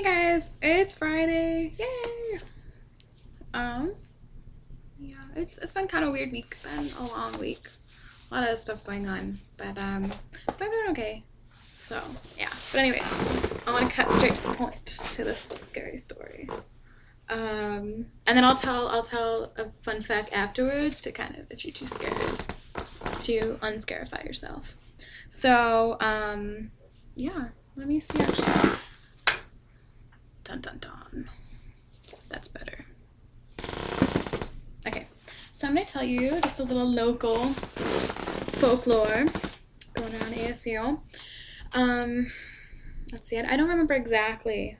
Hey guys, it's Friday. Yay! Um, yeah, it's been kind of a weird week. Been a long week. A lot of stuff going on, but I'm doing okay. So, yeah. But anyways, I want to cut straight to the point to this scary story. And then I'll tell a fun fact afterwards to kind of, if you're too scared, to unscarify yourself. So, yeah, let me see actually. Dun dun dun. That's better. Okay, so I'm going to tell you just a little local folklore going on ASU. Let's see, I don't remember exactly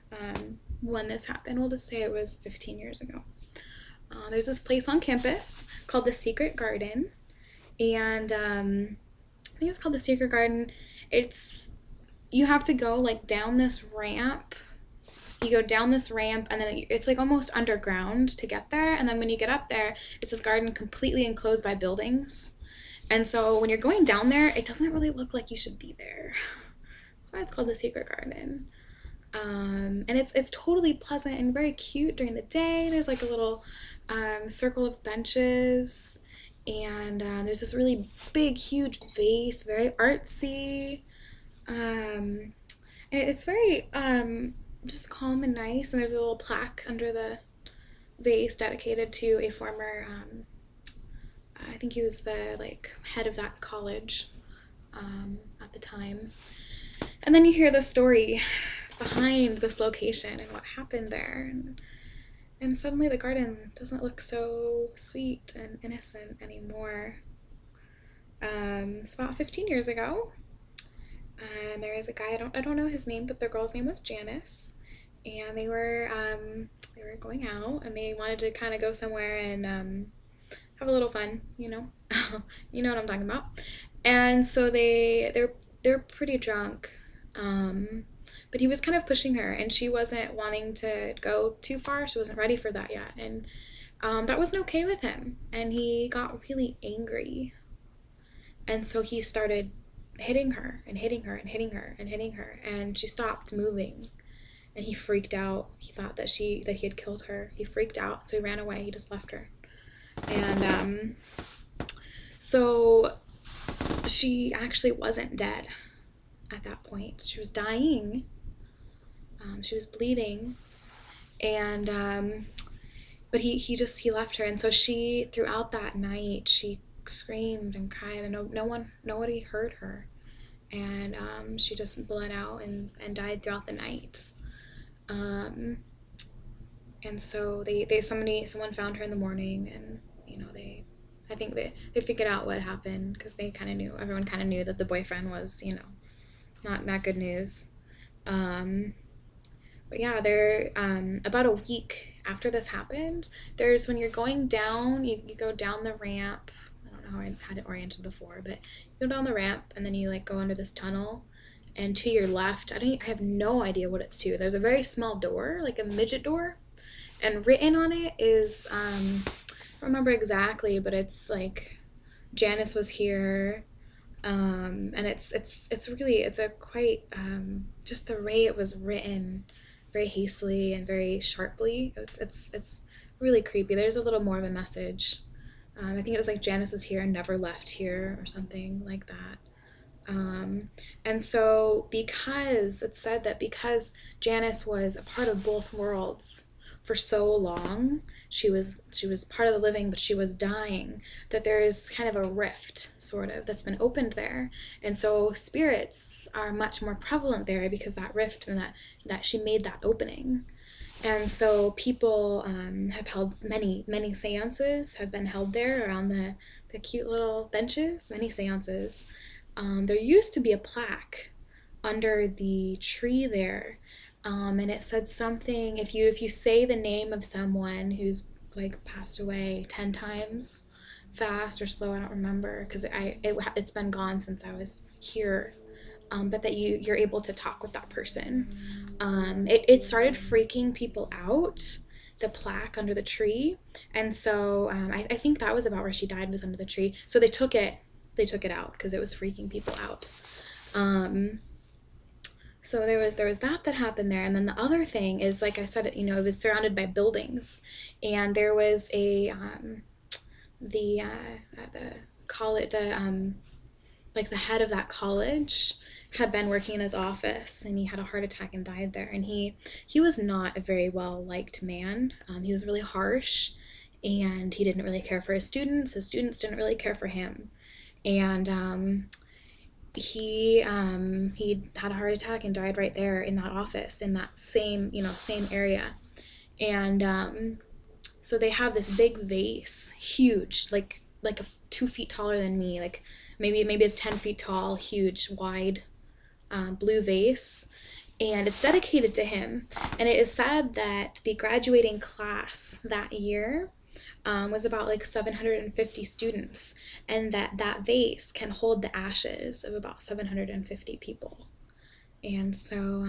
when this happened. We'll just say it was 15 years ago. There's this place on campus called the Secret Garden, and I think it's called the Secret Garden. You have to go like down this ramp. You go down this ramp, and then it's like almost underground to get there. And then when you get up there, it's this garden completely enclosed by buildings. And so when you're going down there, it doesn't really look like you should be there. That's why it's called the Secret Garden. And it's totally pleasant and very cute during the day. There's like a little circle of benches, and there's this really big, huge vase, very artsy. And it's very just calm and nice, and there's a little plaque under the vase dedicated to a former I think he was the head of that college at the time. And then you hear the story behind this location and what happened there, and suddenly the garden doesn't look so sweet and innocent anymore. It's about 15 years ago. And there was a guy, I don't know his name, but the girl's name was Janice, and they were going out, and they wanted to kind of go somewhere and have a little fun, you know. You know what I'm talking about. And so they're pretty drunk, but he was kind of pushing her, and she wasn't wanting to go too far. She wasn't ready for that yet, and that wasn't okay with him, and he got really angry, and so he started hitting her and hitting her and hitting her and hitting her, and she stopped moving, and he freaked out. He thought that he had killed her. He freaked out, so he ran away. He just left her. And so she actually wasn't dead at that point. She was dying. She was bleeding, and but he left her. And so she, throughout that night, she screamed and cried, and nobody heard her, and she just bled out and died throughout the night. And so someone found her in the morning, and I think they figured out what happened, because everyone kind of knew that the boyfriend was not good news. But yeah, there about a week after this happened, when you're going down, you go down the ramp. I don't know how I had it oriented before, but you go down the ramp, and then you go under this tunnel, and to your left, I have no idea what it's to. There's a very small door, like a midget door, and written on it is I don't remember exactly, but it's like Janice was here. And it's a quite just the way it was written, very hastily and very sharply. It's really creepy. There's a little more of a message. I think it was like Janice was here and never left here, or something like that. And so because Janice was a part of both worlds for so long, she was part of the living, but she was dying, that there's kind of a rift sort of that's been opened there. And so spirits are much more prevalent there because that rift, and that she made that opening. And so people have held many seances have been held there around the cute little benches, many seances. There used to be a plaque under the tree there, and it said something, if you say the name of someone who's passed away 10 times, fast or slow, I don't remember, because it's been gone since I was here, but that you're able to talk with that person. It started freaking people out, the plaque under the tree, and so I think that was about where she died, was under the tree. So they took it out because it was freaking people out. So there was that happened there, and then the other thing is, like I said, you know, it was surrounded by buildings, and there was the college, like the head of that college had been working in his office, and he had a heart attack and died there. And he was not a very well liked man. He was really harsh, and he didn't really care for his students. His students didn't really care for him, and he had a heart attack and died right there in that office, in that same area. And so they have this big vase, huge, like 2 feet taller than me, like maybe it's 10 feet tall, huge, wide, blue vase, and it's dedicated to him. And it is said that the graduating class that year was about like 750 students, and that vase can hold the ashes of about 750 people. And so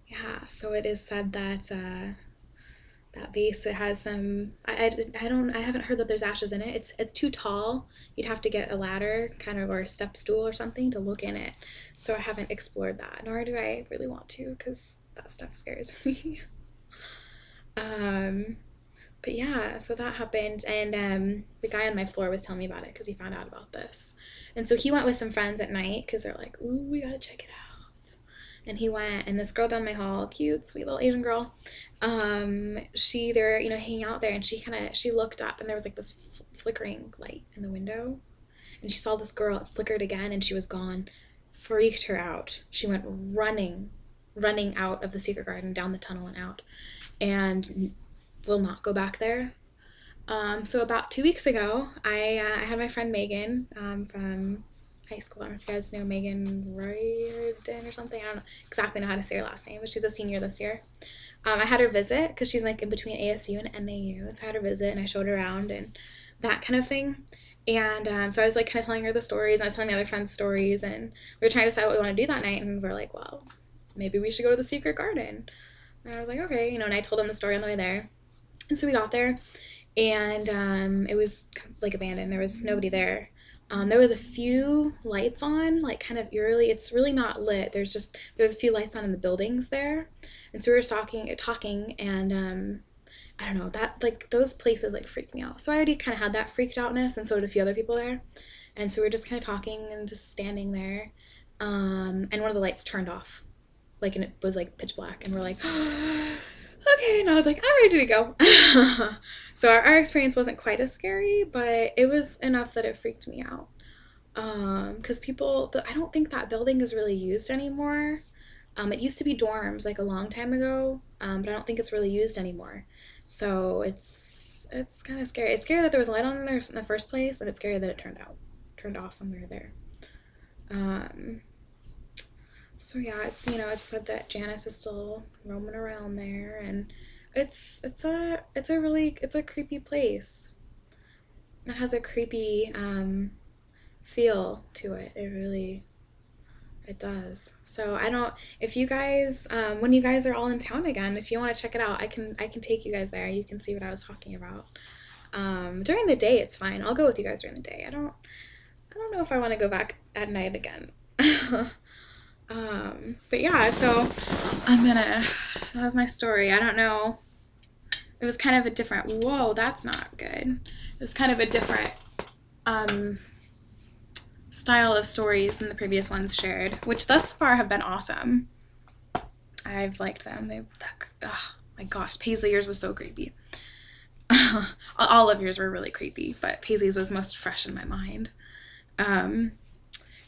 yeah, so it is said that that vase, it has some, I haven't heard that there's ashes in it. It's too tall. You'd have to get a ladder kind of, or a step stool or something to look in it. So I haven't explored that, nor do I really want to, because that stuff scares me. But yeah, so that happened, and the guy on my floor was telling me about it because he found out about this. And so he went with some friends at night because they're like, ooh, we gotta check it out. And he went, and this girl down my hall, cute, sweet little Asian girl, they were, you know, hanging out there, and she looked up, and there was like this flickering light in the window, and she saw this girl. It flickered again, and she was gone. Freaked her out. She went running out of the secret garden, down the tunnel and out, and will not go back there. So about 2 weeks ago, I had my friend Megan from high school. I don't know if you guys know Megan Royden or something. I don't exactly know how to say her last name, but she's a senior this year. I had her visit because she's like in between ASU and NAU. So I had her visit, and I showed her around and that kind of thing. And so I was like kind of telling her the stories, and I was telling my other friends stories, and we were trying to decide what we want to do that night. And we were like, well, maybe we should go to the secret garden. And I was like, okay, you know, and I told them the story on the way there. And so we got there, and it was like abandoned. There was nobody there. There was a few lights on, like kind of eerily. It's really not lit. There's a few lights on in the buildings there. And so we were talking, and I don't know, that, like, those places like freak me out. So I already kind of had that freaked outness, and so did a few other people there. And so we were just kind of talking and just standing there. And one of the lights turned off, like, and it was like pitch black, and we're like, okay. And I was like, I'm ready to go. So our experience wasn't quite as scary, but it was enough that it freaked me out. Because I don't think that building is really used anymore. It used to be dorms like a long time ago, but I don't think it's really used anymore. So it's kind of scary. It's scary that there was a light on there in the first place, and it's scary that it turned off when we were there. So yeah, it's said that Janice is still roaming around there, and it's a creepy place. It has a creepy feel to it. It does. So if you guys, when you guys are all in town again, if you want to check it out, I can take you guys there. You can see what I was talking about. During the day, it's fine. I'll go with you guys during the day. I don't know if I want to go back at night again. But yeah, so so that's my story. I don't know. It was kind of a different, whoa, that's not good. It was kind of a different, style of stories than the previous ones shared, which thus far have been awesome. I've liked them. Oh my gosh, Paisley, yours was so creepy. All of yours were really creepy, but Paisley's was most fresh in my mind.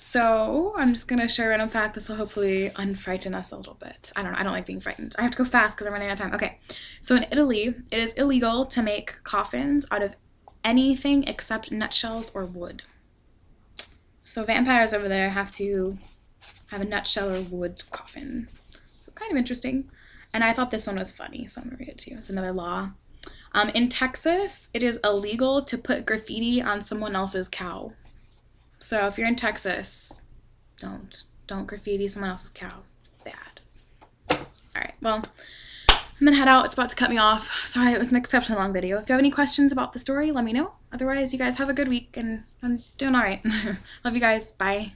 So I'm just gonna share a random fact. This will hopefully unfrighten us a little bit. I don't like being frightened. I have to go fast because I'm running out of time. Okay, so in Italy, it is illegal to make coffins out of anything except nutshells or wood. So vampires over there have to have a nutshell or wood coffin. So kind of interesting. And I thought this one was funny, so I'm gonna read it to you. It's another law. In Texas, it is illegal to put graffiti on someone else's cow. So if you're in Texas, don't graffiti someone else's cow. It's bad. All right, well, I'm gonna head out. It's about to cut me off. Sorry, it was an exceptionally long video. If you have any questions about the story, let me know. Otherwise, you guys have a good week, and I'm doing all right. Love you guys. Bye.